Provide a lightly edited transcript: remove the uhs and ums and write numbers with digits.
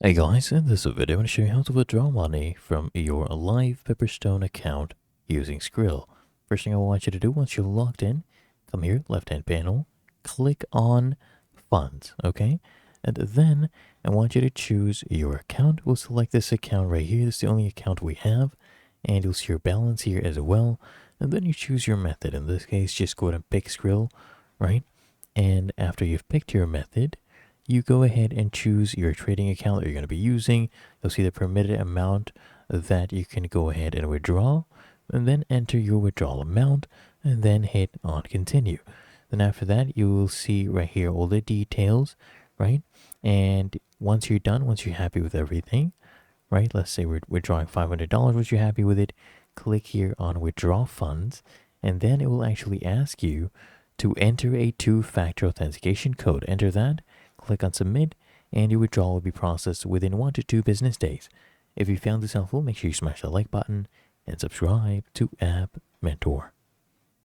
Hey guys, in this video I'm going to show you how to withdraw money from your live Pepperstone account using Skrill. First thing I want you to do once you're logged in, come here, left hand panel, click on funds, okay? And then I want you to choose your account. We'll select this account right here. This is the only account we have. And you'll see your balance here as well. And then you choose your method. In this case, just go ahead and pick Skrill, right? And after you've picked your method, you go ahead and choose your trading account that you're going to be using. You'll see the permitted amount that you can go ahead and withdraw, and then enter your withdrawal amount, and then hit on continue. Then after that, you will see right here all the details, right? And once you're done, once you're happy with everything, right? Let's say we're withdrawing $500, once you're happy with it, click here on withdraw funds, and then it will actually ask you to enter a two-factor authentication code. Enter that, click on submit, and your withdrawal will be processed within 1 to 2 business days. If you found this helpful, make sure you smash the like button and subscribe to App Mentor.